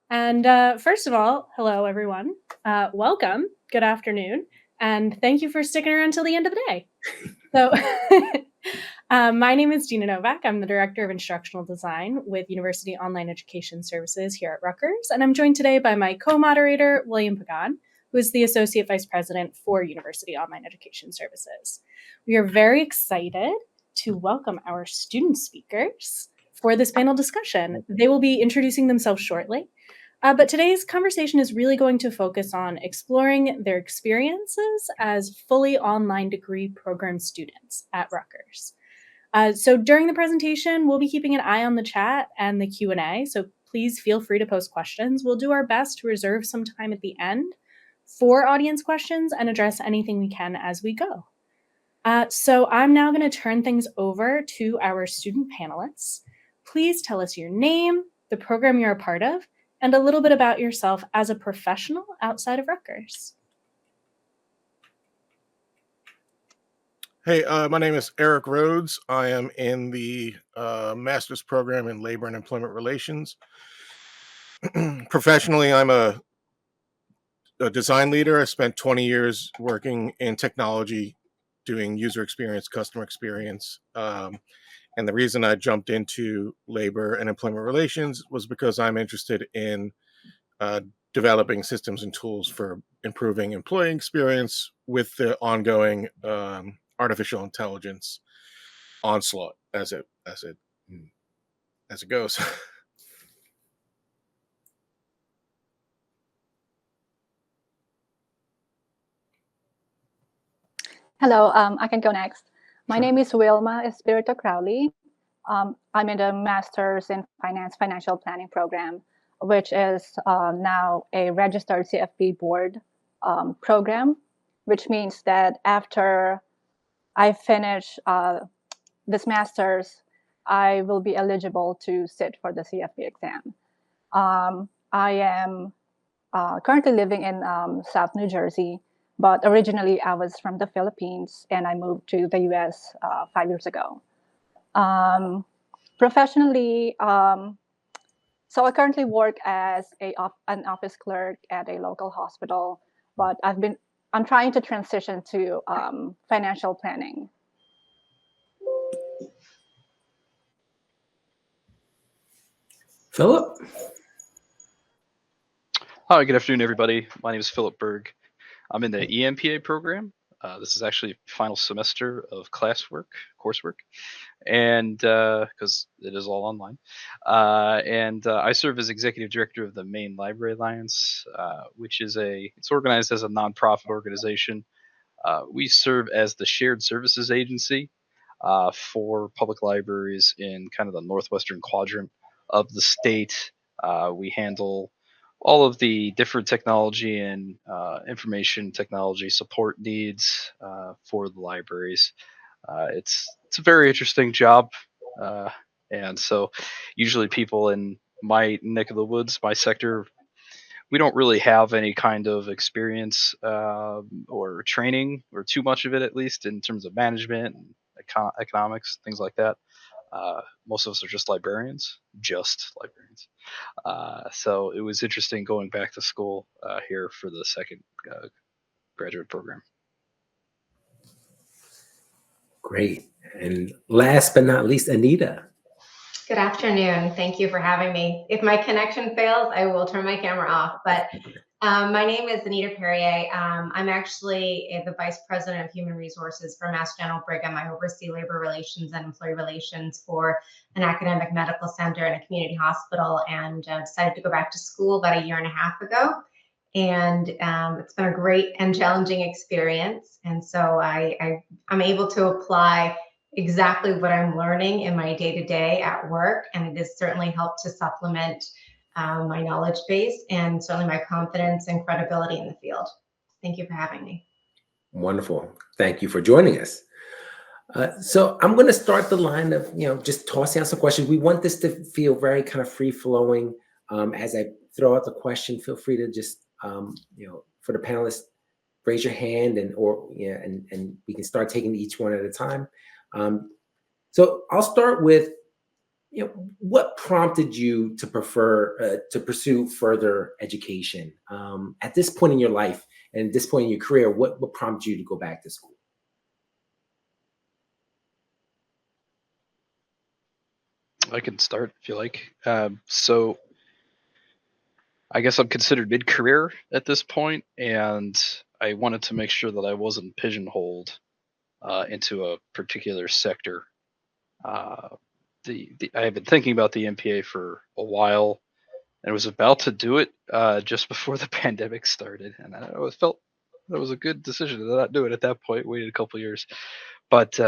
And first of all, hello, everyone. Welcome. Good afternoon. And thank you for sticking around till the end of the day. So, my name is Dena Novak. I'm the Director of Instructional Design with University Online Education Services here at Rutgers. And I'm joined today by my co-moderator, William Pagan, who is the Associate Vice President for University Online Education Services. We are very excited to welcome our student speakers for this panel discussion. They will be introducing themselves shortly. But today's conversation is really going to focus on exploring their experiences as fully online degree program students at Rutgers. So during the presentation, we'll be keeping an eye on the chat and the Q&A, so please feel free to post questions. We'll do our best to reserve some time at the end for audience questions and address anything we can as we go. So I'm now going to turn things over to our student panelists. Please tell us your name, the program you're a part of, and a little bit about yourself as a professional outside of Rutgers. Hey, my name is Eric Rhodes. I am in the master's program in labor and employment relations. Professionally, I'm a design leader. I spent 20 years working in technology, doing user experience, customer experience. And the reason I jumped into labor and employment relations was because I'm interested in developing systems and tools for improving employee experience with the ongoing artificial intelligence onslaught as it goes. Hello, I can go next. My name is Wilma Espiritu Crowley. I'm in the Master's in Financial Planning program, which is now a registered CFP board program, which means that after I finish this master's, I will be eligible to sit for the CFP exam. I am currently living in South New Jersey, but originally I was from the Philippines and I moved to the US 5 years ago. Professionally, so I currently work as an office clerk at a local hospital, but I'm trying to transition to financial planning. Phillip? Hi, good afternoon, everybody. My name is Phillip Berg. I'm in the EMPA program. This is actually final semester of coursework, and because it is all online. I serve as executive director of the Maine Library Alliance, which is it's organized as a nonprofit organization. We serve as the shared services agency for public libraries in kind of the northwestern quadrant of the state. We handle all of the different technology and information technology support needs for the libraries. It's a very interesting job, and so usually people in my neck of the woods, my sector, we don't really have any kind of experience or training, or too much of it at least, in terms of management and economics, things like that. Most of us are just librarians. So it was interesting going back to school here for the second graduate program. Great. And last but not least, Anita. Good afternoon. Thank you for having me. If my connection fails, I will turn my camera off. But my name is Anita Perrier. I'm actually the Vice President of Human Resources for Mass General Brigham. I oversee labor relations and employee relations for an academic medical center and a community hospital, and decided to go back to school about 1.5 years ago. And it's been a great and challenging experience. And so I'm able to apply exactly what I'm learning in my day-to-day at work, and it has certainly helped to supplement my knowledge base and certainly my confidence and credibility in the field. Thank you for having me. Wonderful. Thank you for joining us. So I'm going to start the line of, just tossing out some questions. We want this to feel very kind of free-flowing. As I throw out the question, feel free to just, for the panelists, raise your hand and we can start taking each one at a time. So I'll start with what prompted you to prefer to pursue further education at this point in your life and at this point in your career? What prompted you to go back to school? I can start if you like. So I guess I'm considered mid-career at this point, and I wanted to make sure that I wasn't pigeonholed into a particular sector. Uh, I have been thinking about the MPA for a while, and was about to do it just before the pandemic started, and I always felt that was a good decision to not do it at that point. Waited a couple years, but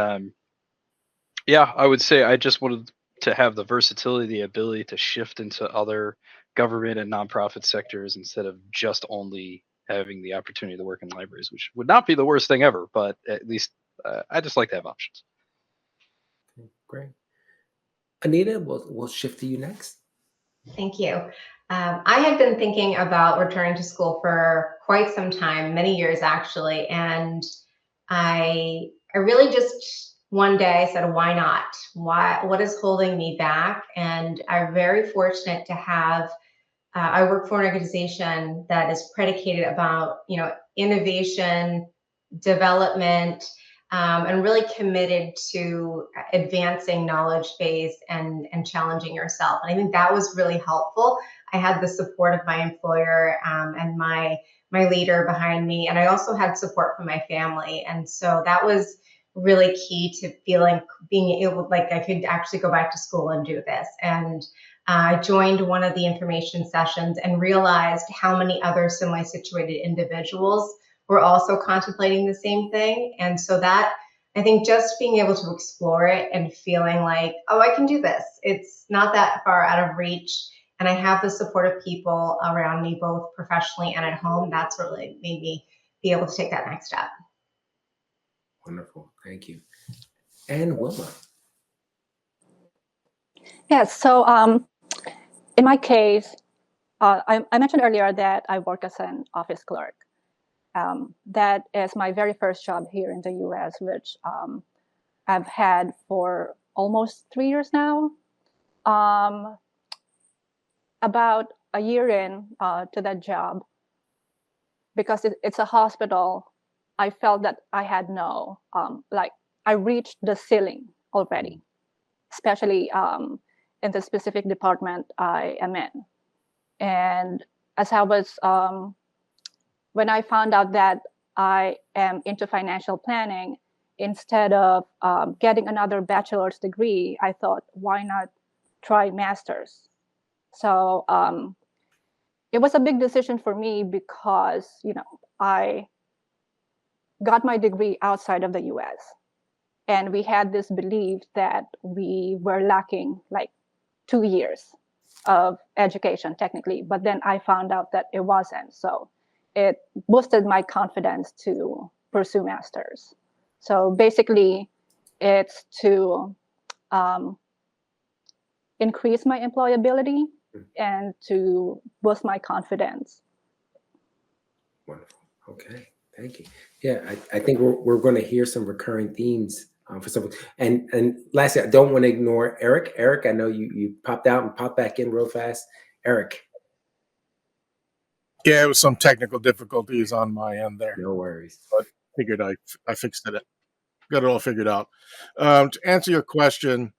yeah, I would say I just wanted to have the versatility, the ability to shift into other government and nonprofit sectors instead of just only having the opportunity to work in libraries, which would not be the worst thing ever, but at least I just like to have options. Great. Anita, we'll shift to you next. Thank you. I had been thinking about returning to school for quite some time, many years actually, and I really just one day said, why not? Why? What is holding me back? And I'm very fortunate to have. I work for an organization that is predicated about innovation, development, and really committed to advancing knowledge base and challenging yourself. And I think that was really helpful. I had the support of my employer and my leader behind me, and I also had support from my family. And so that was really key to being able, like I could actually go back to school and do this. And I joined one of the information sessions and realized how many other similarly situated individuals were also contemplating the same thing. And so that, I think, just being able to explore it and feeling like, oh, I can do this. It's not that far out of reach. And I have the support of people around me, both professionally and at home. That's really made me be able to take that next step. Wonderful. Thank you. And Wilma. Yes. So in my case, I mentioned earlier that I work as an office clerk. That is my very first job here in the US, which I've had for almost 3 years now. About a year in to that job, because it's a hospital, I felt that I had I reached the ceiling already, especially in the specific department I am in. And as I was, when I found out that I am into financial planning, instead of getting another bachelor's degree, I thought, why not try master's? So it was a big decision for me because, I got my degree outside of the US. And we had this belief that we were lacking like 2 years of education technically, but then I found out that it wasn't. So it boosted my confidence to pursue master's. So basically it's to increase my employability and to boost my confidence. Wonderful. Okay. Thank you. Yeah, I think we're going to hear some recurring themes for some. And lastly, I don't want to ignore Eric. Eric, I know you popped out and popped back in real fast. Eric. Yeah, it was some technical difficulties on my end there. No worries. But figured I fixed it. Got it all figured out. To answer your question,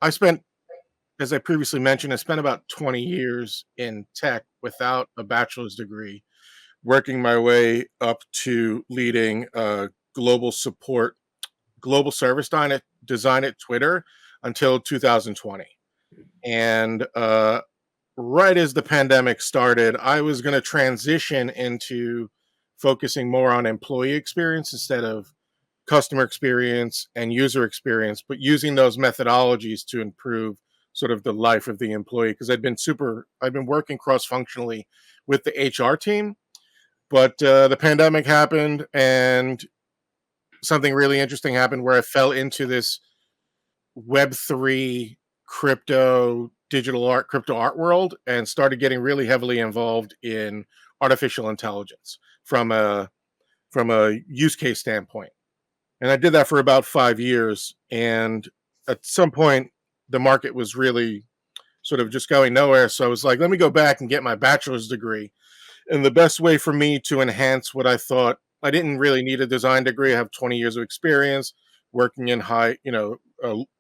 I spent, as I previously mentioned, I spent about 20 years in tech without a bachelor's degree, working my way up to leading global service design at Twitter until 2020. And right as the pandemic started, I was going to transition into focusing more on employee experience instead of customer experience and user experience, but using those methodologies to improve sort of the life of the employee. Because I've been working cross-functionally with the HR team, but the pandemic happened and something really interesting happened where I fell into this Web3 crypto art world and started getting really heavily involved in artificial intelligence from a use case standpoint. And I did that for about 5 years. And at some point, the market was really sort of just going nowhere. So I was like, let me go back and get my bachelor's degree. And the best way for me to enhance what I thought, I didn't really need a design degree. I have 20 years of experience working in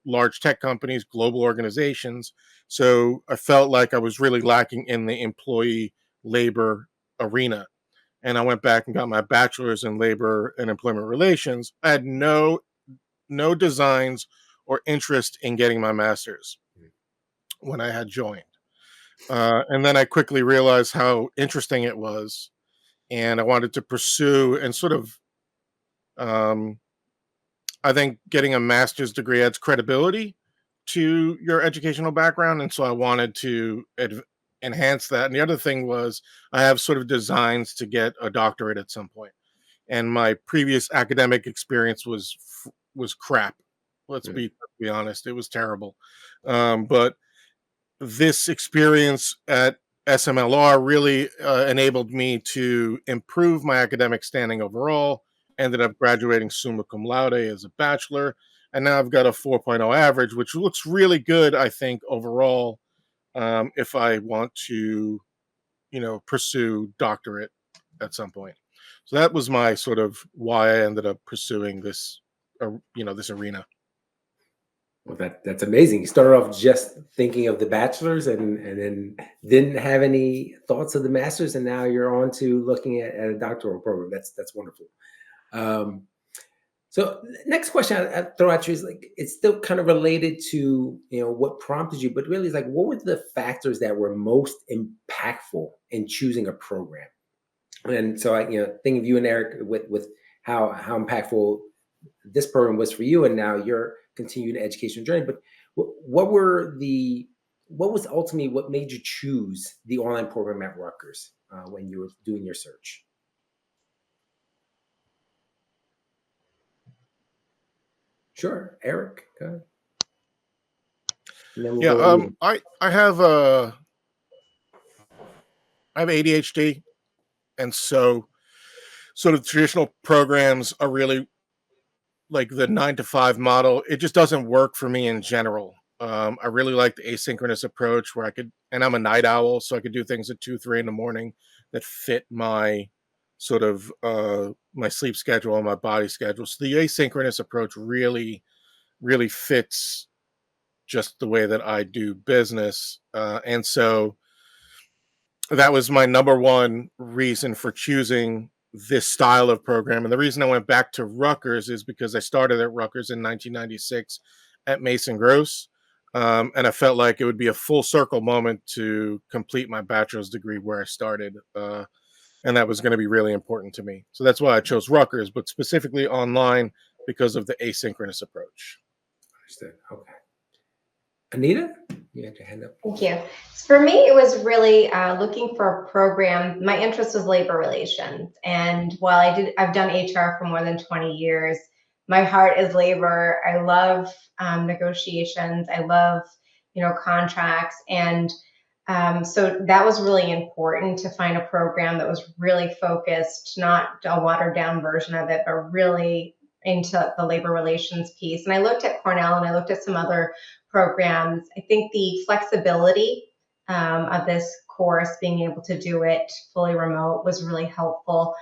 large tech companies, global organizations. So I felt like I was really lacking in the employee labor arena. And I went back and got my bachelor's in labor and employment relations. I had no designs or interest in getting my master's when I had joined. And then I quickly realized how interesting it was, and I wanted to pursue and sort of, I think getting a master's degree adds credibility to your educational background, and so I wanted to enhance that. And the other thing was I have sort of designs to get a doctorate at some point, and my previous academic experience was crap. Let's be honest, it was terrible. But this experience at SMLR really enabled me to improve my academic standing overall. Ended up graduating summa cum laude as a bachelor, and now I've got a 4.0 average, which looks really good, I think, overall, if I want to, pursue doctorate at some point. So that was my sort of why I ended up pursuing this, this arena. Well, that's amazing. You started off just thinking of the bachelor's and then didn't have any thoughts of the master's, and now you're on to looking at a doctoral program. That's wonderful. So next question I throw at you is like, it's still kind of related to, what prompted you, but really it's like, what were the factors that were most impactful in choosing a program? And so I, think of you and Eric with how impactful this program was for you, and now your continued educational journey. But what was ultimately what made you choose the online program at Rutgers when you were doing your search? Sure, Eric. Go ahead. And then we'll go to I have ADHD, and so sort of traditional programs are really like the 9 to 5 model. It just doesn't work for me in general. I really like the asynchronous approach where and I'm a night owl, so I could do things at 2, 3 in the morning that fit my sort of my sleep schedule and my body schedule. So the asynchronous approach really, really fits just the way that I do business. And so that was my number one reason for choosing this style of program. And the reason I went back to Rutgers is because I started at Rutgers in 1996 at Mason Gross. And I felt like it would be a full circle moment to complete my bachelor's degree where I started. And that was going to be really important to me. So that's why I chose Rutgers, but specifically online because of the asynchronous approach. Understood. Okay. Anita, you had your hand up. Thank you. For me, it was really looking for a program. My interest was labor relations, and while I've done HR for more than 20 years. My heart is labor. I love negotiations. I love, contracts, and so that was really important to find a program that was really focused, not a watered down version of it, but really into the labor relations piece. And I looked at Cornell and I looked at some other programs. I think the flexibility of this course, being able to do it fully remote, was really helpful.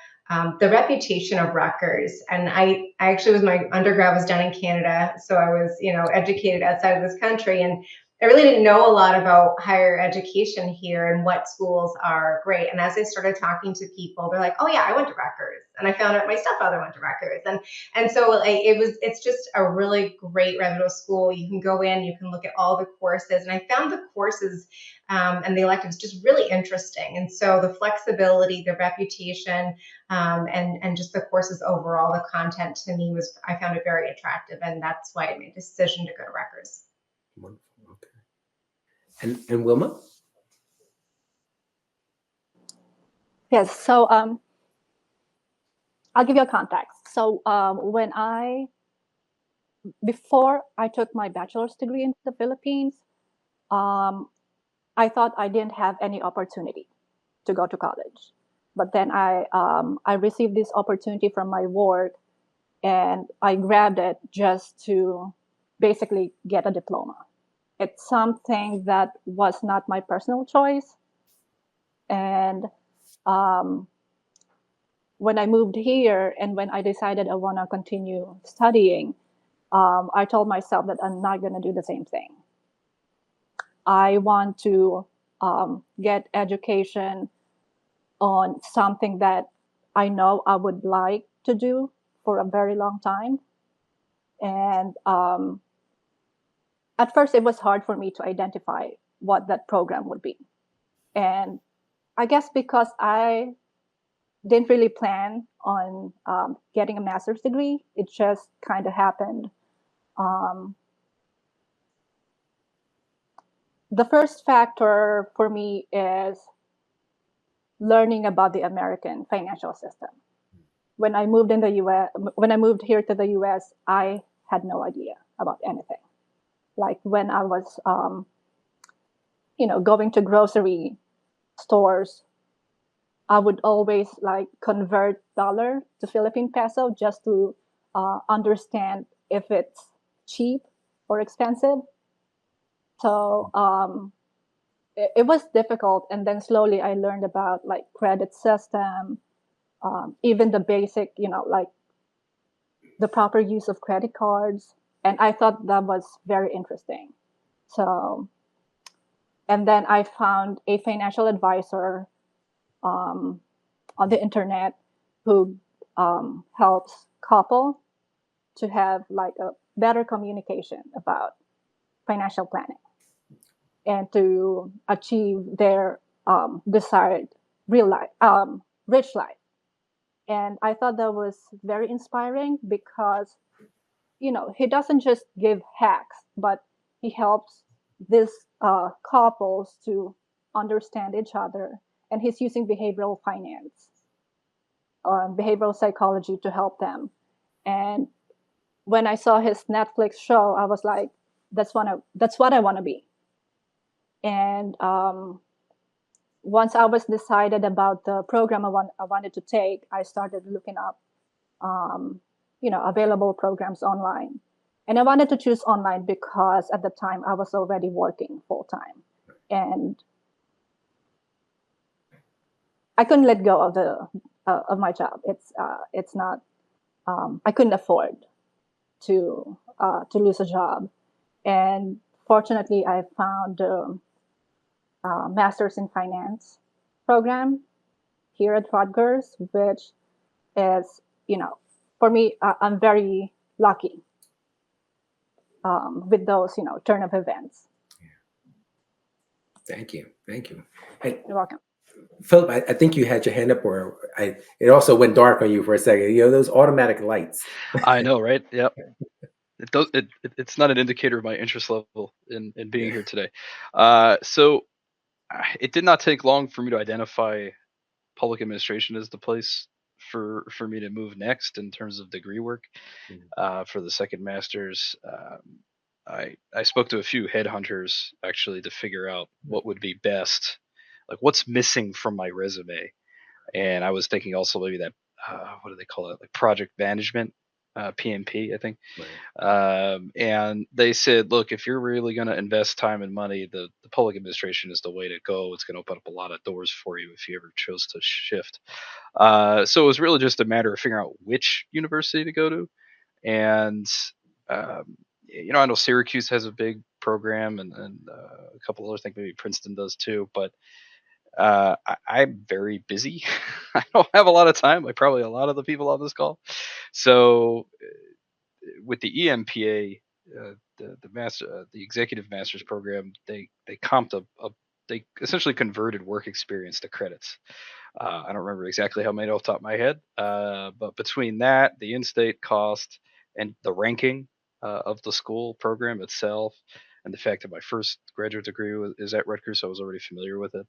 The reputation of Rutgers, and I actually my undergrad was done in Canada, so I was, educated outside of this country, and I really didn't know a lot about higher education here and what schools are great. And as I started talking to people, they're like, "Oh yeah, I went to Rutgers," and I found out my stepfather went to Rutgers, and so it's just a really great reputable school. You can go in, you can look at all the courses, and I found the courses and the electives just really interesting. And so the flexibility, the reputation, and just the courses overall, the content to me I found it very attractive, and that's why I made the decision to go to Rutgers. Wonderful. Okay. And Wilma? Yes, so I'll give you a context. So before I took my bachelor's degree in the Philippines, I thought I didn't have any opportunity to go to college. But then I received this opportunity from my work, and I grabbed it just to basically get a diploma. it's something that was not my personal choice. And when I moved here and when I decided I want to continue studying, I told myself that I'm not going to do the same thing. I want to get education on something that I know I would like to do for a very long time. And at first, it was hard for me to identify what that program would be. And I guess because I didn't really plan on getting a master's degree, it just kind of happened. The first factor for me is learning about the American financial system. When I moved here to the US, I had no idea about anything. Like when I was, going to grocery stores, I would always like convert dollar to Philippine peso just to understand if it's cheap or expensive. So it was difficult, and then slowly I learned about like credit system, even the basic, like the proper use of credit cards, and I thought that was very interesting. So, and then I found a financial advisor on the internet who helps couple to have like a better communication about financial planning and to achieve their desired rich life. And I thought that was very inspiring because, he doesn't just give hacks, but he helps these couples to understand each other. And he's using behavioral finance, behavioral psychology to help them. And when I saw his Netflix show, I was like, that's what I want to be. And once I was decided about the program I wanted to take, I started looking up, available programs online. And I wanted to choose online because at the time I was already working full time, and I couldn't let go of my job. It's not. I couldn't afford to lose a job, and fortunately, I found Master's in Finance program here at Rutgers, which is, for me, I'm very lucky with those, turn of events. Thank you. Hey, You're welcome. Phillip, I think you had your hand up, or it also went dark on you for a second. Those automatic lights. I know, right? Yep. It's not an indicator of my interest level in being here today. So it did not take long for me to identify public administration as the place for me to move next in terms of degree work. For the second master's, I spoke to a few headhunters actually to figure out what would be best, like what's missing from my resume. And I was thinking also maybe that what do they call it, like project management, PMP, I think. Right. And they said, look, if you're really going to invest time and money, the public administration is the way to go. It's going to open up a lot of doors for you if you ever chose to shift. So it was really just a matter of figuring out which university to go to. And, I know Syracuse has a big program, and a couple others, I think maybe Princeton does too. But I'm very busy. I don't have a lot of time, like probably a lot of the people on this call. So with the EMPA, the executive master's program, they comped they essentially converted work experience to credits. I don't remember exactly how many off the top of my head, but between that, the in-state cost, and the ranking of the school program itself, and the fact that my first graduate degree is at Rutgers, so I was already familiar with it.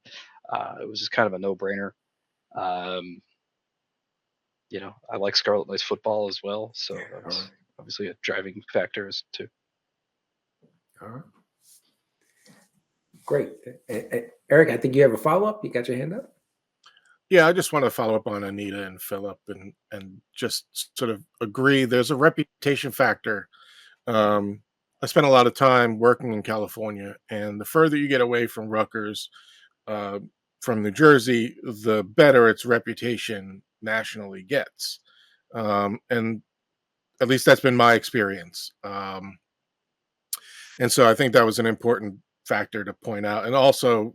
It was just kind of a no-brainer. Um, I like Scarlet Knights football as well, so that was obviously a driving factor too. All right. Great. Eric, I think you have a follow-up. You got your hand up? Yeah, I just want to follow up on Anita and Phillip and just sort of agree. There's a reputation factor I spent a lot of time working in California, and the further you get away from Rutgers, uh, from New Jersey, the better its reputation nationally gets. And at least that's been my experience. And so I think that was an important factor to point out. And also,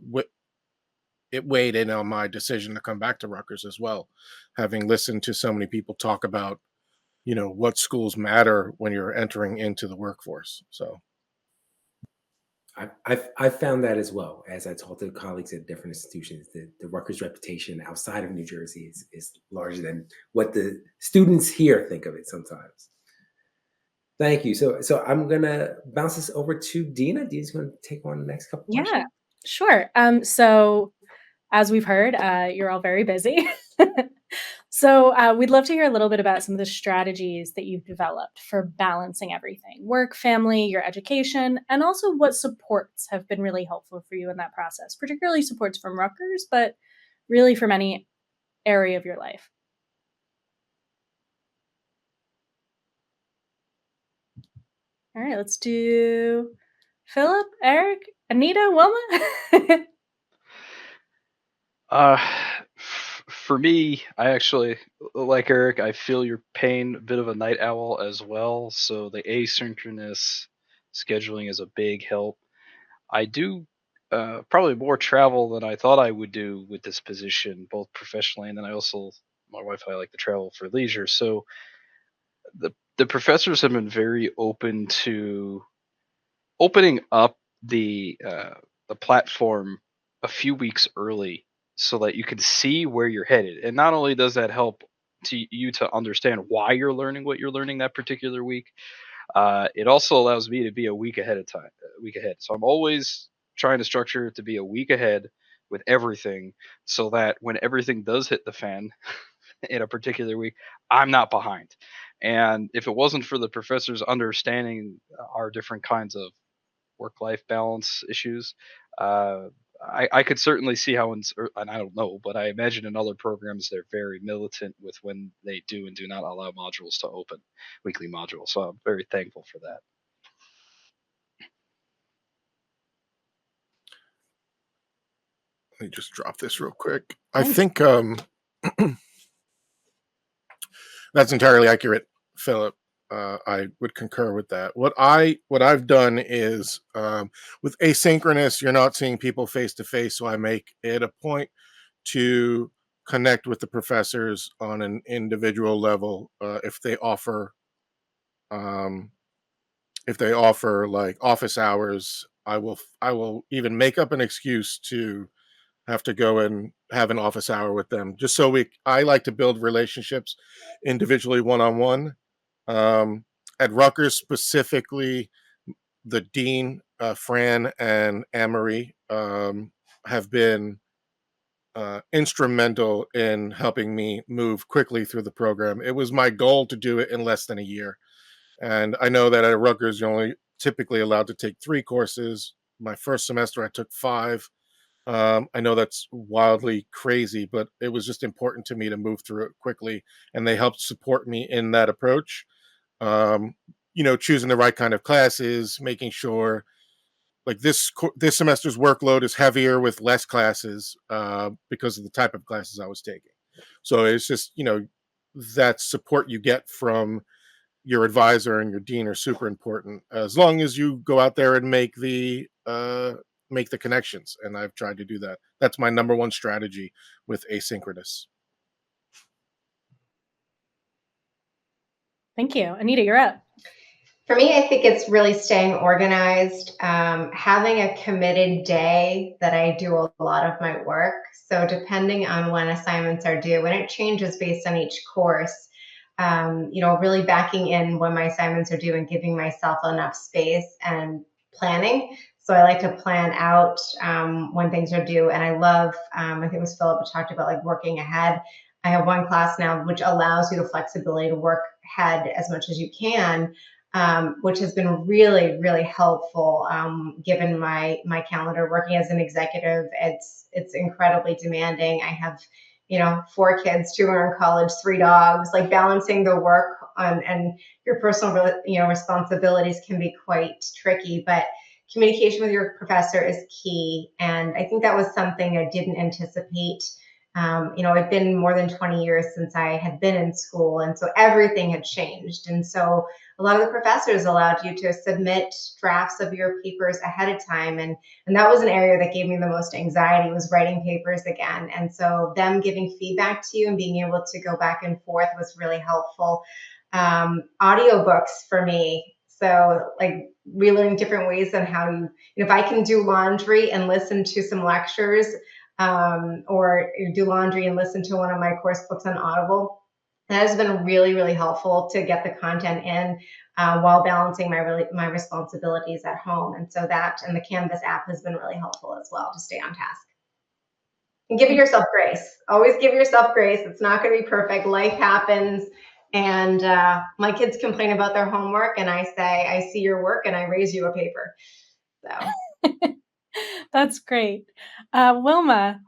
it weighed in on my decision to come back to Rutgers as well, having listened to so many people talk about, what schools matter when you're entering into the workforce. So, I've found that as well as I talk to colleagues at different institutions. The Rutgers reputation outside of New Jersey is larger than what the students here think of it sometimes. Thank you. So I'm gonna bounce this over to Dena. Dena's gonna take on the next couple Yeah, questions. sure. So as we've heard, you're all very busy. So we'd love to hear a little bit about some of the strategies that you've developed for balancing everything: work, family, your education, and also what supports have been really helpful for you in that process, particularly supports from Rutgers, but really from any area of your life. All right, let's do Philip, Eric, Anita, Wilma. Uh, for me, I actually, like Eric, I feel your pain, a bit of a night owl as well. So the asynchronous scheduling is a big help. I do probably more travel than I thought I would do with this position, both professionally and then I also, my wife and I like to travel for leisure. So the professors have been very open to opening up the platform a few weeks early so that you can see where you're headed. And not only does that help to you to understand why you're learning what you're learning that particular week, it also allows me to be a week ahead of time, a week ahead. So I'm always trying to structure it to be a week ahead with everything so that when everything does hit the fan in a particular week, I'm not behind. And if it wasn't for the professors understanding our different kinds of work-life balance issues, uh, I could certainly see how, and I don't know, but I imagine in other programs they're very militant with when they do and do not allow modules to open, weekly modules. So I'm very thankful for that. let me just drop this real quick. I Thanks. think that's entirely accurate, Philip. I would concur with that. What I've done is, with asynchronous, you're not seeing people face to face, so I make it a point to connect with the professors on an individual level. Um, if they offer like office hours, I will even make up an excuse to have to go and have an office hour with them, just so I like to build relationships individually, one on one. At Rutgers specifically, the dean, Fran and Amory, have been instrumental in helping me move quickly through the program. It was my goal to do it in less than a year. And I know that at Rutgers, you're only typically allowed to take 3 courses. My first semester, I took 5. I know that's wildly crazy, but it was just important to me to move through it quickly, and they helped support me in that approach. Um, choosing the right kind of classes, making sure like this semester's workload is heavier with less classes, because of the type of classes I was taking. So it's just that support you get from your advisor and your dean are super important, as long as you go out there and make the connections. And I've tried to do that. That's my number one strategy with asynchronous. Thank you. Anita, you're up. For me, I think it's really staying organized, having a committed day that I do a lot of my work. So depending on when assignments are due, and it changes based on each course, really backing in when my assignments are due and giving myself enough space and planning. So I like to plan out when things are due. And I love, I think it was Philip who talked about like working ahead. I have one class now which allows you the flexibility to work ahead as much as you can, which has been really, really helpful, given my calendar. Working as an executive, it's incredibly demanding. I have 4 kids, 2 are in college, 3 dogs. Like balancing the work and your personal, responsibilities can be quite tricky, but communication with your professor is key. And I think that was something I didn't anticipate. It's been more than 20 years since I had been in school, and so everything had changed. And so a lot of the professors allowed you to submit drafts of your papers ahead of time. And that was an area that gave me the most anxiety, was writing papers again. And so them giving feedback to you and being able to go back and forth was really helpful. Audiobooks for me. So like relearning different ways on how if I can do laundry and listen to some lectures, or do laundry and listen to one of my course books on Audible, that has been really, really helpful to get the content in while balancing my responsibilities at home. And so that and the Canvas app has been really helpful as well to stay on task. And giving yourself grace. Always give yourself grace. It's not going to be perfect. Life happens. And my kids complain about their homework, and I say, I see your work and I raise you a paper. So That's great. Wilma.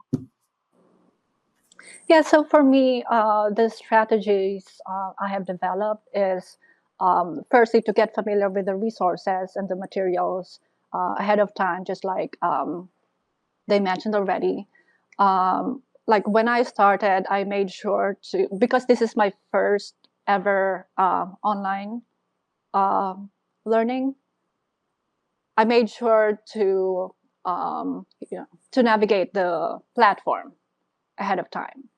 Yeah, so for me, the strategies I have developed is firstly to get familiar with the resources and the materials ahead of time, just like they mentioned already. Like when I started, I made sure to, because this is my first ever online learning, I made sure to to navigate the platform ahead of time,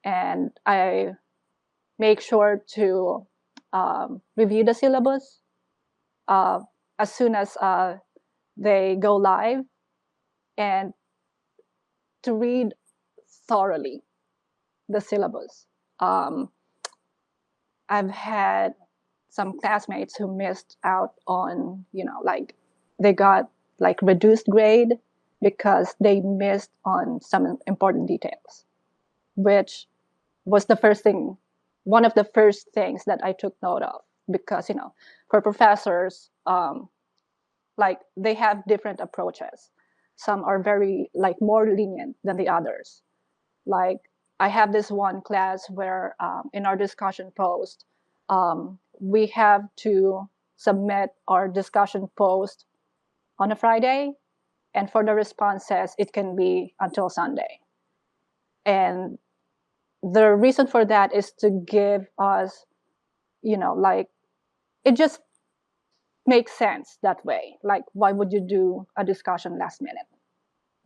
and I make sure to review the syllabus as soon as they go live, and to read thoroughly the syllabus. I've had some classmates who missed out on, like they got like reduced grade because they missed on some important details, which was one of the first things that I took note of, because, for professors, like they have different approaches. Some are very like more lenient than the others. Like I have this one class where in our discussion post, we have to submit our discussion post on a Friday, and for the responses, it can be until Sunday. And the reason for that is to give us, like, it just makes sense that way. Like, why would you do a discussion last minute?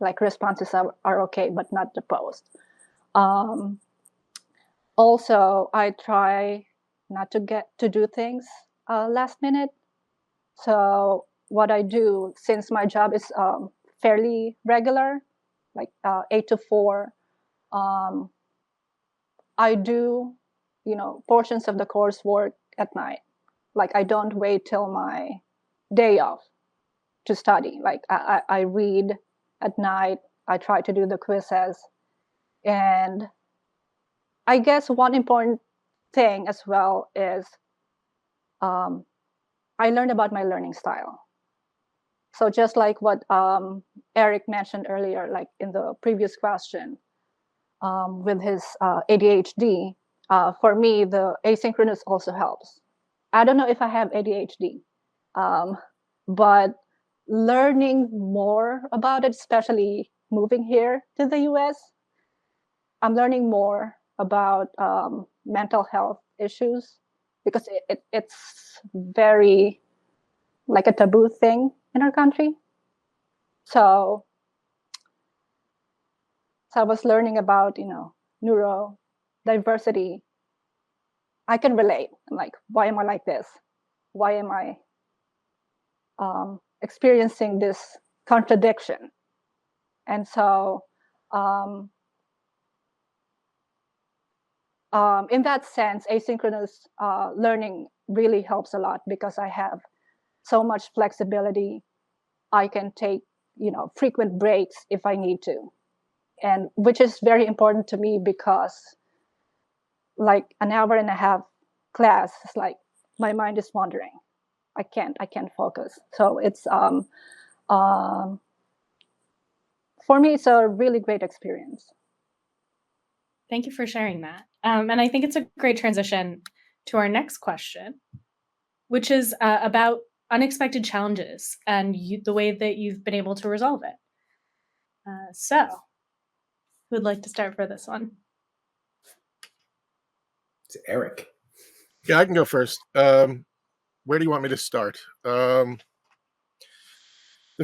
Like, responses are okay, but not the post. Also, I try not to get to do things last minute. So what I do, since my job is fairly regular, like 8 to 4, I do, portions of the coursework at night. Like I don't wait till my day off to study. Like I read at night. I try to do the quizzes. And I guess one important thing as well is I learned about my learning style. So just like what Eric mentioned earlier, like in the previous question, with his ADHD, for me, the asynchronous also helps. I don't know if I have ADHD, but learning more about it, especially moving here to the US, I'm learning more about mental health issues, because it's very like a taboo thing in our country. So I was learning about, neurodiversity. I can relate. I'm like, why am I like this? Why am I experiencing this contradiction? And so in that sense, asynchronous learning really helps a lot, because I have so much flexibility. I can take, frequent breaks if I need to, and which is very important to me, because like an hour and a half class is like my mind is wandering. I can't focus. So it's for me, it's a really great experience. Thank you for sharing that. And I think it's a great transition to our next question, which is about unexpected challenges and the way that you've been able to resolve it. So, who would like to start for this one? It's Eric. Yeah, I can go first. Where do you want me to start? The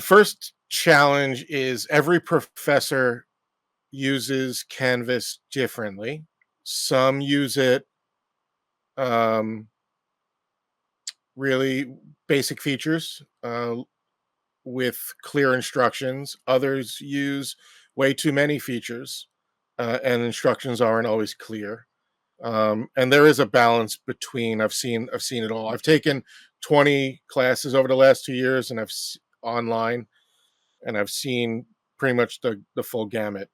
first challenge is every professor uses Canvas differently. Some use it really basic features with clear instructions. Others use way too many features and instructions aren't always clear. And there is a balance between. I've seen it all. I've taken 20 classes over the last 2 years, and online, and I've seen pretty much the full gamut.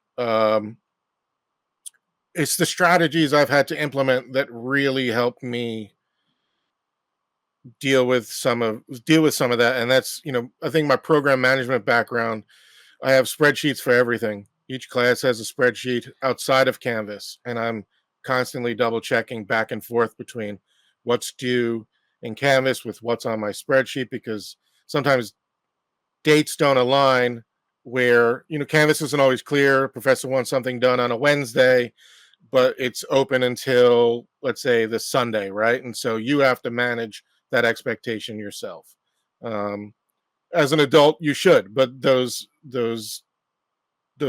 It's the strategies I've had to implement that really help me deal with some of that. And that's, I think my program management background, I have spreadsheets for everything. Each class has a spreadsheet outside of Canvas, and I'm constantly double checking back and forth between what's due in Canvas with what's on my spreadsheet, because sometimes dates don't align where, Canvas isn't always clear. Professor wants something done on a Wednesday, but it's open until, let's say, the Sunday, right? And so you have to manage that expectation yourself. As an adult, you should, but those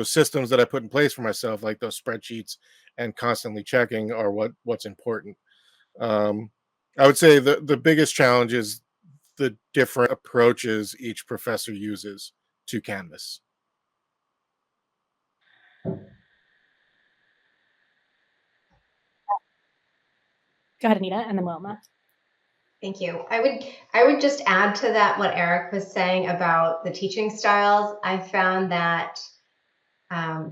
systems that I put in place for myself, like those spreadsheets and constantly checking, are what's important. I would say the biggest challenge is the different approaches each professor uses to Canvas. Go ahead, Anita, and then Wilma. Thank you. I would just add to that what Eric was saying about the teaching styles. I found that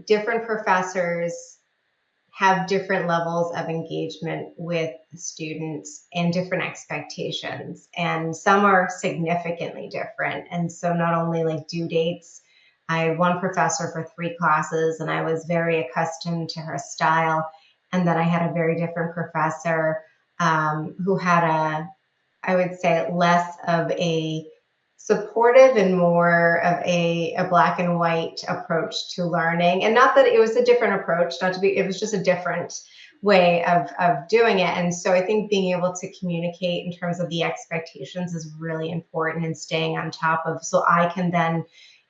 different professors have different levels of engagement with students and different expectations, and some are significantly different. And so not only like due dates, I had one professor for 3 classes, and I was very accustomed to her style. And then I had a very different professor who had I would say, less of a supportive and more of a black and white approach to learning. And not that it was a different approach, it was just a different way of doing it. And so I think being able to communicate in terms of the expectations is really important, and staying on top of, so I can then,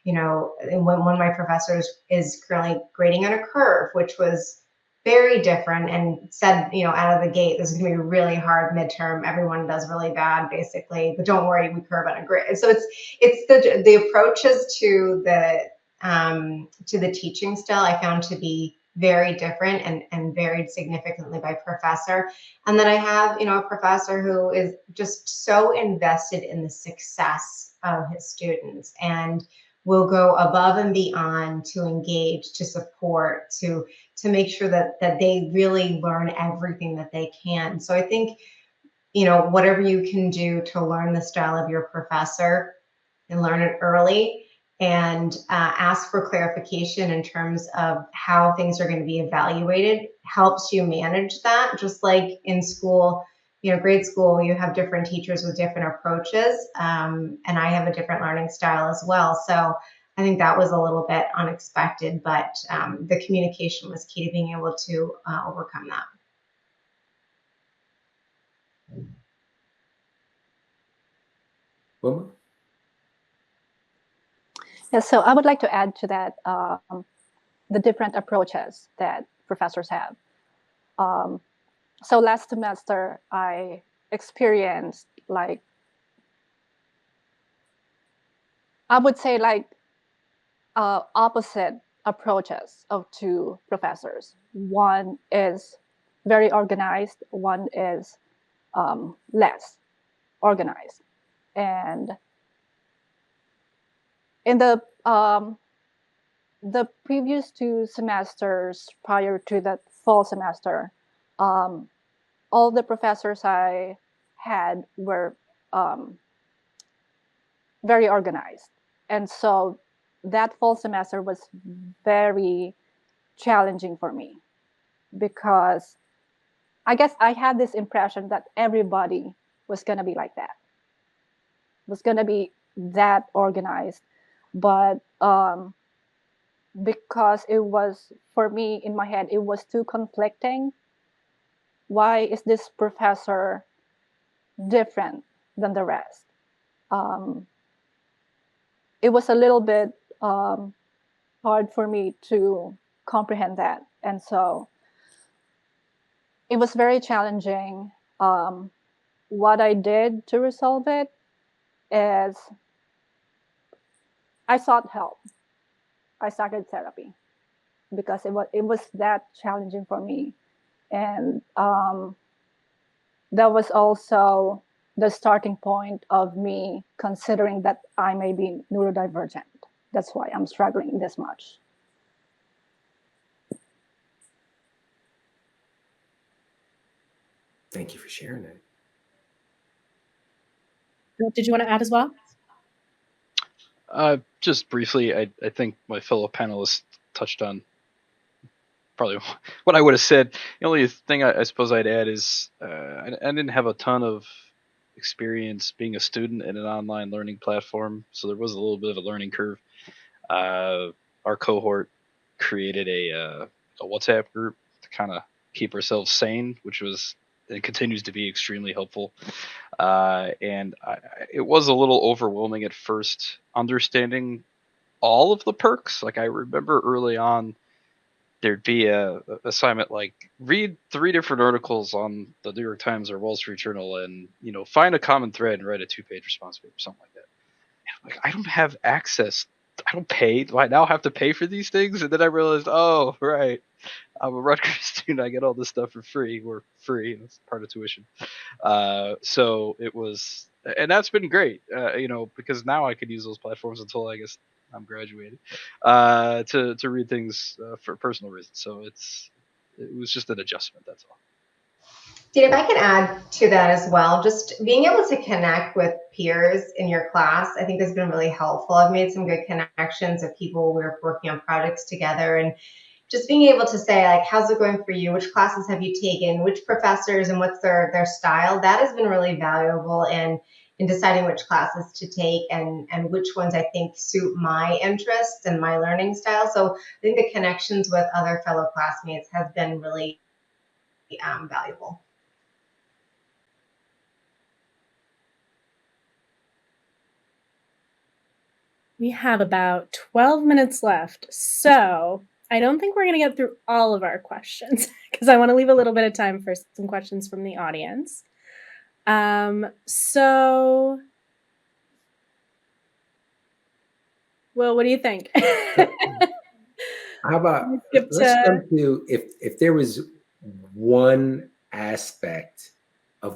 when one of my professors is currently grading on a curve, which was very different, and said, out of the gate, this is going to be a really hard midterm. Everyone does really bad, basically, but don't worry, we curve on a grid. So it's the approaches to the teaching style I found to be very different and varied significantly by professor. And then I have, a professor who is just so invested in the success of his students and will go above and beyond to engage, to support, to make sure that they really learn everything that they can. So I think, whatever you can do to learn the style of your professor and learn it early, and ask for clarification in terms of how things are going to be evaluated, helps you manage that. Just like in school, grade school, you have different teachers with different approaches, and I have a different learning style as well. So I think that was a little bit unexpected, but the communication was key to being able to overcome that. Wilma? Yeah, so I would like to add to that the different approaches that professors have. So last semester, I experienced I would say opposite approaches of 2 professors. One is very organized, one is less organized. And in the previous 2 semesters prior to the fall semester, all the professors I had were very organized. And so that fall semester was very challenging for me, because I guess I had this impression that everybody was going to be like that, was going to be that organized. But because it was, for me, in my head, it was too conflicting. Why is this professor different than the rest? It was a little bit hard for me to comprehend that. And so it was very challenging. What I did to resolve it is I sought help. I started therapy because it was that challenging for me. And that was also the starting point of me considering that I may be neurodivergent. That's why I'm struggling this much. Thank you for sharing that. Did you want to add as well? Just briefly, I think my fellow panelists touched on probably what I would have said. The only thing I suppose I'd add is I didn't have a ton of experience being a student in an online learning platform, so there was a little bit of a learning curve. Our cohort created a WhatsApp group to kind of keep ourselves sane, which was and continues to be extremely helpful. And it was a little overwhelming at first, understanding all of the perks. Like I remember early on, there'd be a assignment like read 3 different articles on the New York Times or Wall Street Journal, and find a common thread and write a 2-page response paper, something like that. And like I don't have access. I don't pay. Do I now have to pay for these things? And then I realized, oh right, I'm a Rutgers student. I get all this stuff for free. Or free. It's part of tuition. So it was, and that's been great. Because now I could use those platforms until I guess I'm graduated to read things for personal reasons. So it was just an adjustment. That's all. Dena, if I can add to that as well, just being able to connect with peers in your class, I think has been really helpful. I've made some good connections of people we're working on projects together, and just being able to say, like, how's it going for you? Which classes have you taken? Which professors and what's their style? That has been really valuable in deciding which classes to take and which ones I think suit my interests and my learning style. So I think the connections with other fellow classmates has been really valuable. We have about 12 minutes left, so I don't think we're going to get through all of our questions because I want to leave a little bit of time for some questions from the audience. So, Will, what do you think? How about let's jump to if there was one aspect of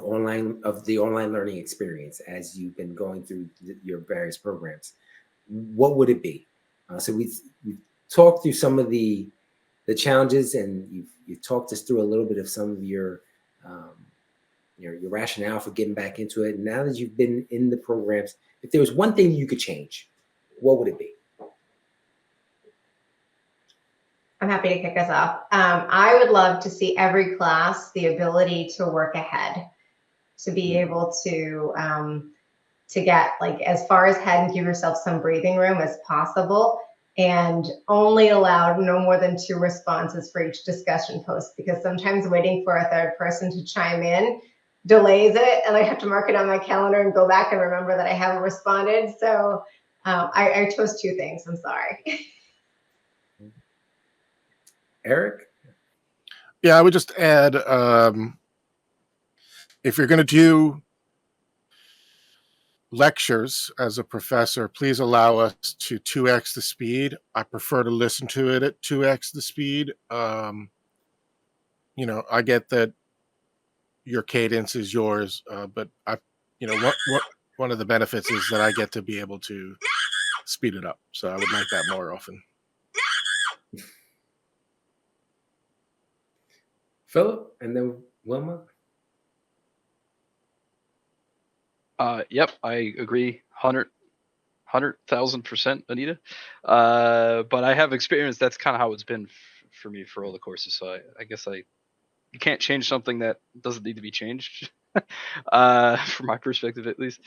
the online learning experience as you've been going through your various programs, what would it be? So we've talked through some of the challenges, and you've talked us through a little bit of some of your rationale for getting back into it. And now that you've been in the programs, if there was one thing you could change, what would it be? I'm happy to kick us off. I would love to see every class the ability to work ahead, to be able to get like as far ahead and give yourself some breathing room as possible, and only allow no more than 2 responses for each discussion post, because sometimes waiting for a third person to chime in delays it, and I have to mark it on my calendar and go back and remember that I haven't responded. So I chose 2 things. I'm sorry. Eric? Yeah, I would just add, if you're going to do lectures as a professor, please allow us to 2x the speed. I prefer to listen to it at 2x the speed. I get that your cadence is yours, but one of the benefits is that I get to be able to speed it up. So I would like that more often. Phillip, and then Wilma. Yep, I agree, 100,000%, Anita. But I have experience. That's kind of how it's been for me for all the courses. So I guess I you can't change something that doesn't need to be changed. From my perspective, at least.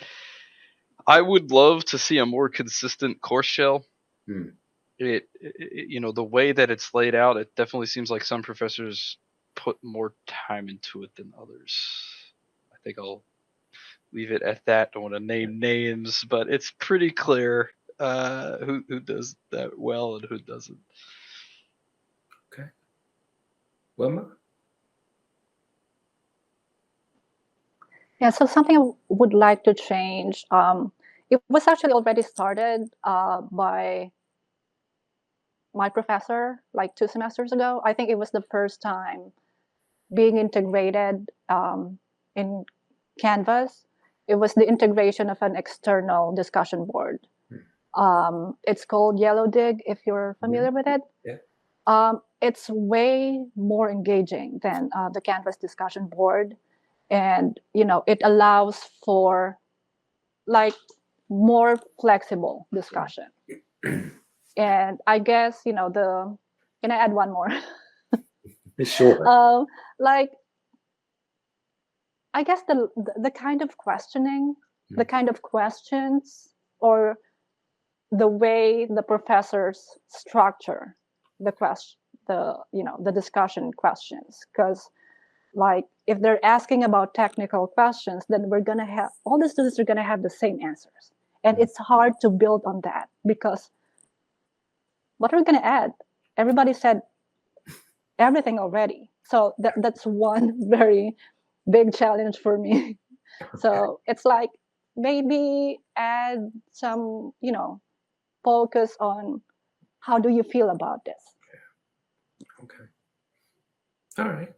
I would love to see a more consistent course shell. Hmm. The way that it's laid out, it definitely seems like some professors put more time into it than others. I think I'll leave it at that. Don't want to name names, but it's pretty clear who does that well and who doesn't. Okay. Wilma? Yeah, so something I would like to change. It was actually already started by my professor like 2 semesters ago. I think it was the first time being integrated in Canvas. It was the integration of an external discussion board. It's called Yellow Dig, if you're familiar with it. Yeah. It's way more engaging than the Canvas discussion board. And, it allows for like more flexible discussion. And I guess, can I add one more? Sure. Like, I guess the kind of questioning, the kind of questions, or the way the professors structure the discussion questions. Because like if they're asking about technical questions, then we're gonna have all the students are gonna have the same answers, and it's hard to build on that because what are we gonna add? Everybody said everything already, so that's one very big challenge for me. So it's like maybe add some, focus on how do you feel about this. Okay. All right.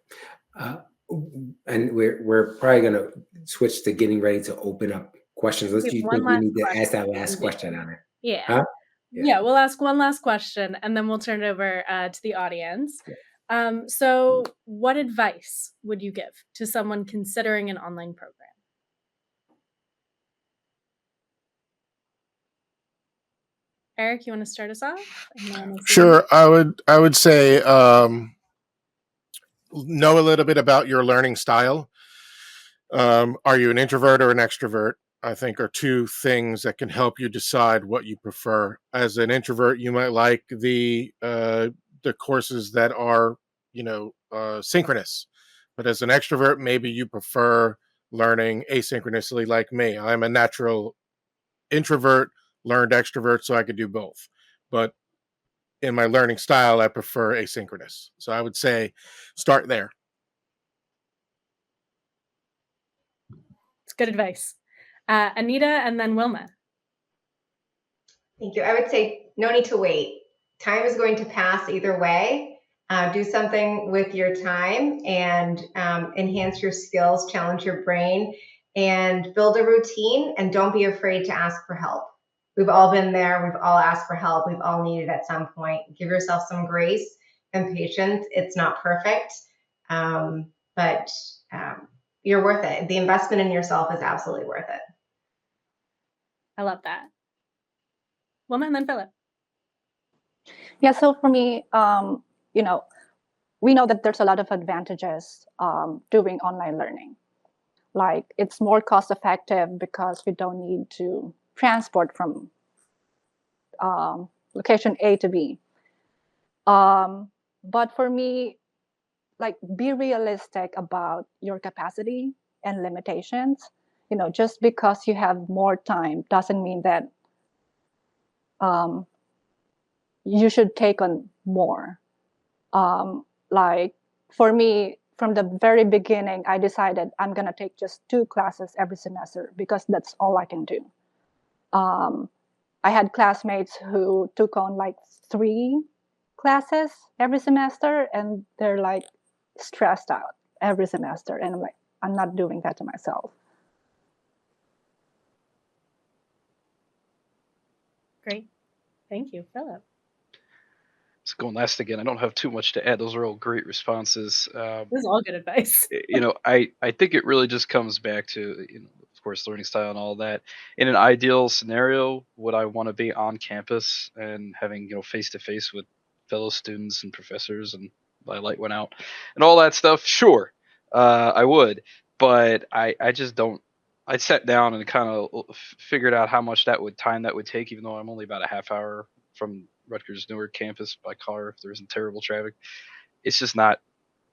And we're probably going to switch to getting ready to open up questions. Unless you think we need to ask that last question on it. Yeah. Huh? Yeah, we'll ask one last question and then we'll turn it over to the audience. So what advice would you give to someone considering an online program? Eric, you want to start us off? Sure. I would say know a little bit about your learning style. Are you an introvert or an extrovert? I think are two things that can help you decide what you prefer. As an introvert, you might like the courses that are synchronous, but as an extrovert, maybe you prefer learning asynchronously. Like me, I'm a natural introvert, learned extrovert, so I could do both. But in my learning style, I prefer asynchronous. So I would say start there. It's good advice. Anita and then Wilma. Thank you. I would say no need to wait. Time is going to pass either way. Do something with your time and enhance your skills, challenge your brain, and build a routine. And don't be afraid to ask for help. We've all been there. We've all asked for help. We've all needed at some point. Give yourself some grace and patience. It's not perfect, but you're worth it. The investment in yourself is absolutely worth it. I love that. Wilma and then Phillip. Yeah, so for me, we know that there's a lot of advantages doing online learning. Like it's more cost effective because we don't need to transport from location A to B. But for me, like be realistic about your capacity and limitations. Just because you have more time doesn't mean that you should take on more. Like for me, from the very beginning, I decided I'm going to take just 2 classes every semester because that's all I can do. I had classmates who took on like 3 classes every semester and they're like stressed out every semester. And I'm like, I'm not doing that to myself. Great. Thank you, Phillip. It's going last again. I don't have too much to add. Those are all great responses. This is all good advice. I think it really just comes back to, of course, learning style and all that. In an ideal scenario, would I want to be on campus and having, face to face with fellow students and professors and my light went out, and all that stuff. Sure, I would, but I just don't. I sat down and kind of figured out how much that would take, even though I'm only about a half hour from Rutgers Newark campus by car if there isn't terrible traffic. It's just not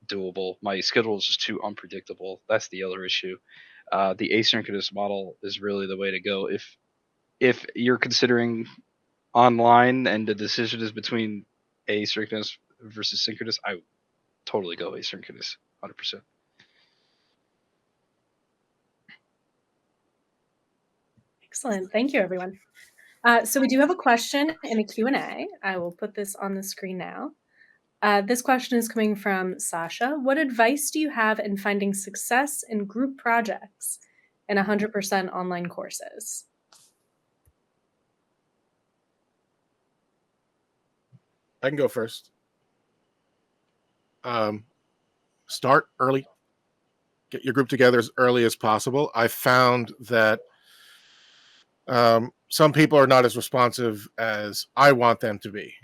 doable. My schedule is just too unpredictable. That's the other issue. The asynchronous model is really the way to go. If you're considering online and the decision is between asynchronous versus synchronous, I would totally go asynchronous, 100%. Excellent. Thank you, everyone. So we do have a question in the Q&A. I will put this on the screen now. This question is coming from Sasha. What advice do you have in finding success in group projects in 100% online courses? I can go first. Start early. Get your group together as early as possible. I found that some people are not as responsive as I want them to be.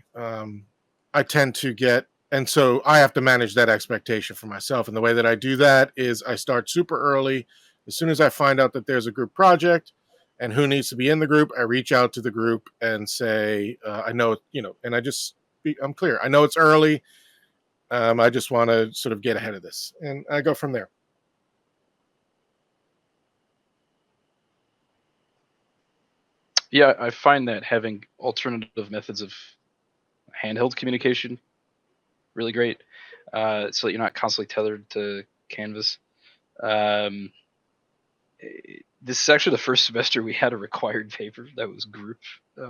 I tend to get, and so I have to manage that expectation for myself. And the way that I do that is I start super early. As soon as I find out that there's a group project and who needs to be in the group, I reach out to the group and say, I know, and I'm clear. I know it's early. I just want to sort of get ahead of this, and I go from there. Yeah, I find that having alternative methods of handheld communication really great, so that you're not constantly tethered to Canvas. This is actually the first semester we had a required paper that was group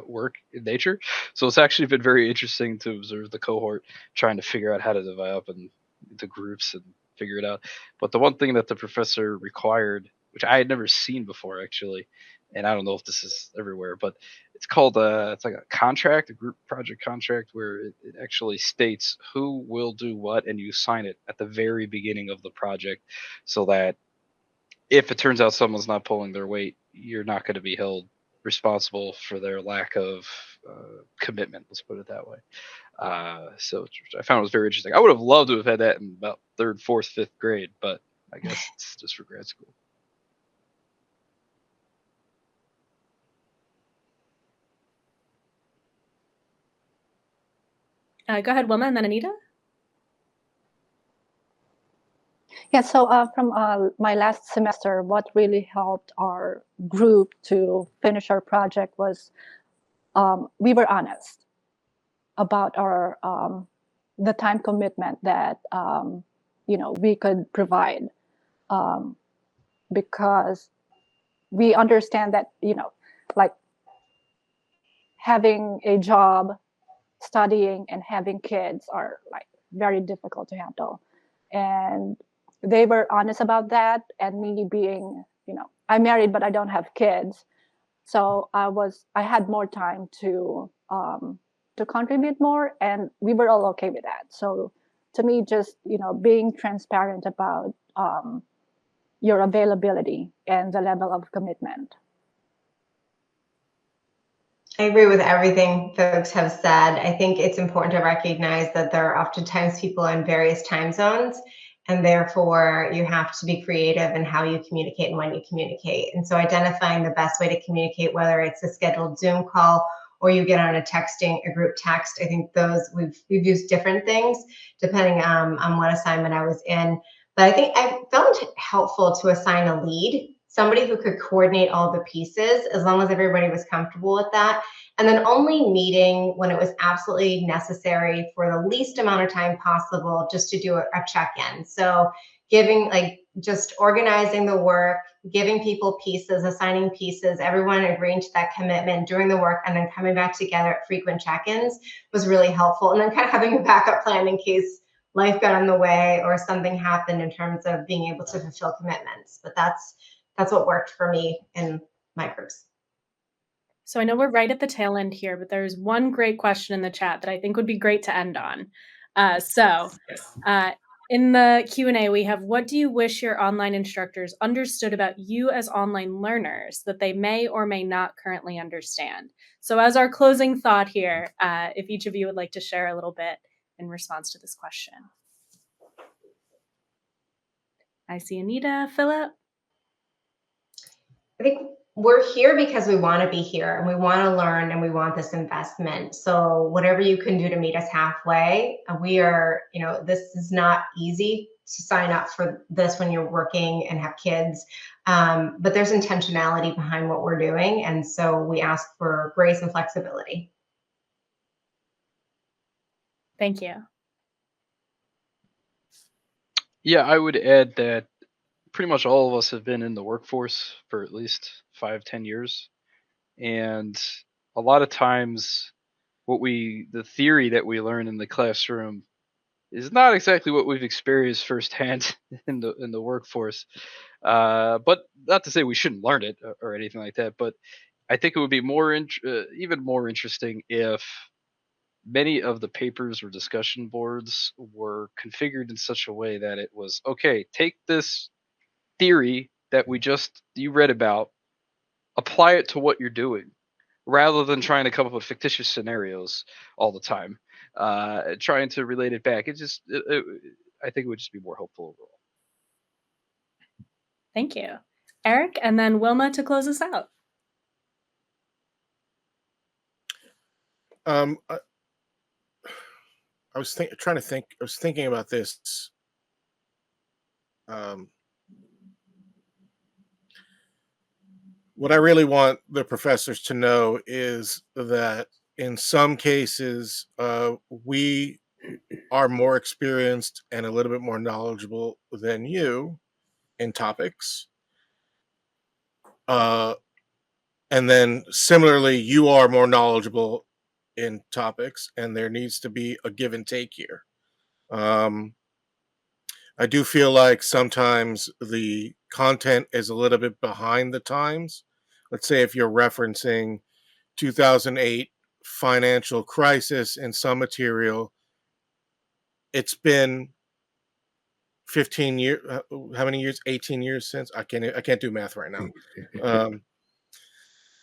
work in nature. So it's actually been very interesting to observe the cohort trying to figure out how to divide up into groups and figure it out. But the one thing that the professor required, which I had never seen before actually, and I don't know if this is everywhere, but it's called it's like a contract, a group project contract, where it actually states who will do what, and you sign it at the very beginning of the project, so that if it turns out someone's not pulling their weight, you're not going to be held responsible for their lack of commitment. Let's put it that way. So I found it was very interesting. I would have loved to have had that in about third, fourth, fifth grade, but I guess it's just for grad school. Go ahead, Wilma, and then Anita. Yeah, so from my last semester, what really helped our group to finish our project was we were honest about our the time commitment that we could provide, because we understand that like having a job, studying, and having kids are like very difficult to handle, and they were honest about that. And me being, I'm married, but I don't have kids. So I had more time to contribute more, and we were all okay with that. So to me, just, being transparent about your availability and the level of commitment. I agree with everything folks have said. I think it's important to recognize that there are oftentimes people in various time zones, and therefore you have to be creative in how you communicate and when you communicate. And so identifying the best way to communicate, whether it's a scheduled Zoom call or you get on a group text, I think those we've used different things depending on what assignment I was in. But I think I found it helpful to assign a lead, somebody who could coordinate all the pieces, as long as everybody was comfortable with that. And then only meeting when it was absolutely necessary for the least amount of time possible, just to do a check-in. So just organizing the work, giving people pieces, assigning pieces, everyone agreeing to that commitment, doing the work, and then coming back together at frequent check-ins was really helpful. And then kind of having a backup plan in case life got in the way or something happened in terms of being able to fulfill commitments. But that's what worked for me in my groups. So I know we're right at the tail end here, but there's one great question in the chat that I think would be great to end on. In the Q&A, we have, what do you wish your online instructors understood about you as online learners that they may or may not currently understand? So as our closing thought here, if each of you would like to share a little bit in response to this question. I see Anita, Phillip. I think we're here because we want to be here and we want to learn and we want this investment. So whatever you can do to meet us halfway, we are, this is not easy to sign up for this when you're working and have kids. But there's intentionality behind what we're doing. And so we ask for grace and flexibility. Thank you. Yeah, I would add that pretty much all of us have been in the workforce for at least 5-10 years. And a lot of times the theory that we learn in the classroom is not exactly what we've experienced firsthand in the workforce. But not to say we shouldn't learn it or anything like that. But I think it would be even more interesting if many of the papers or discussion boards were configured in such a way that it was okay. Take this theory that you read about, apply it to what you're doing, rather than trying to come up with fictitious scenarios all the time, trying to relate it back. I think it would just be more helpful overall. Thank you. Eric, and then Wilma to close us out. I was thinking about this. What I really want the professors to know is that in some cases, we are more experienced and a little bit more knowledgeable than you in topics. And then similarly, you are more knowledgeable in topics, and there needs to be a give and take here. I do feel like sometimes the content is a little bit behind the times. Let's say if you're referencing 2008 financial crisis in some material, it's been 15 years. How many years? 18 years since. I can't do math right now.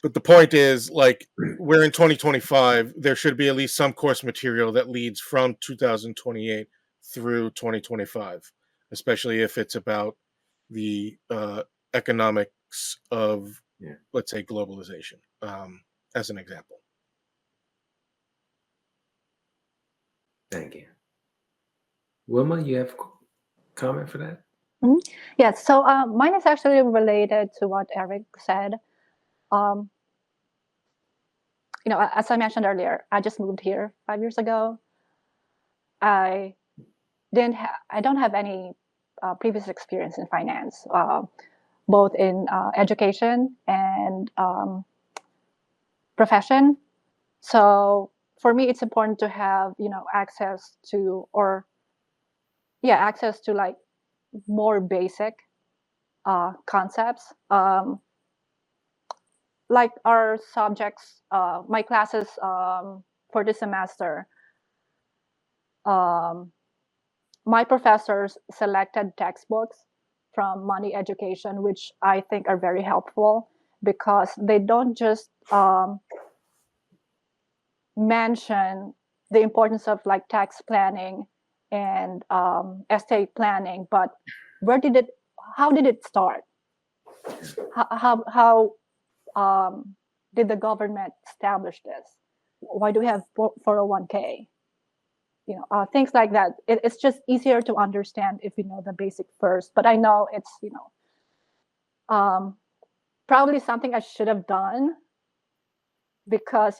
But the point is, like, we're in 2025. There should be at least some course material that leads from 2028 through 2025, especially if it's about the economics of, let's say, globalization, as an example. Thank you. Wilma, you have a comment for that? Mm-hmm. Yes. So mine is actually related to what Eric said. As I mentioned earlier, I just moved here 5 years ago. I don't have any previous experience in finance, both in education and profession. So for me, it's important to have access to like more basic concepts. Like our subjects, my classes for this semester, my professors selected textbooks from Money Education, which I think are very helpful because they don't just mention the importance of like tax planning and estate planning, but how did it start? How did the government establish this? Why do we have 401k? Things like that. It's just easier to understand if you know the basic first. But I know it's probably something I should have done because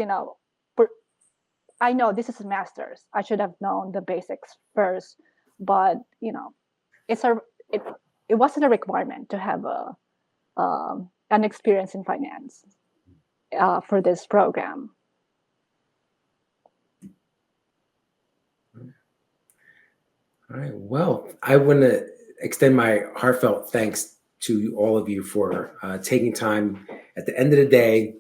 I know this is a master's. I should have known the basics first. But it wasn't a requirement to have an experience in finance for this program. All right. Well, I want to extend my heartfelt thanks to all of you for taking time at the end of the day,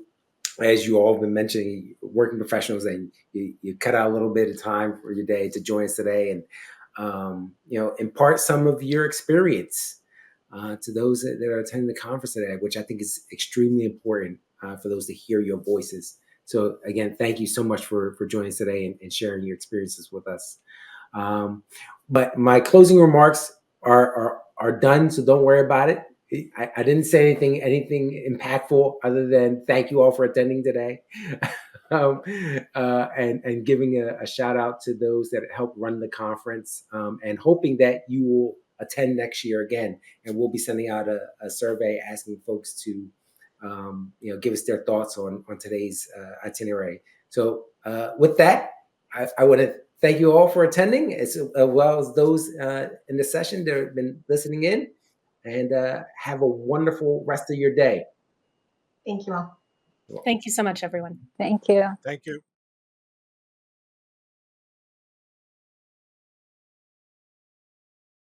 as you all have been mentioning, working professionals, and you cut out a little bit of time for your day to join us today and impart some of your experience to those that are attending the conference today, which I think is extremely important for those to hear your voices. So again, thank you so much for joining us today and sharing your experiences with us. But my closing remarks are are done, so don't worry about it. I didn't say anything impactful other than thank you all for attending today. And giving a shout out to those that helped run the conference, and hoping that you will attend next year again. And we'll be sending out a survey asking folks to give us their thoughts on today's itinerary. So with that, I want to thank you all for attending, as well as those in the session that have been listening in, and have a wonderful rest of your day. Thank you all. Thank you so much, everyone. Thank you. Thank you.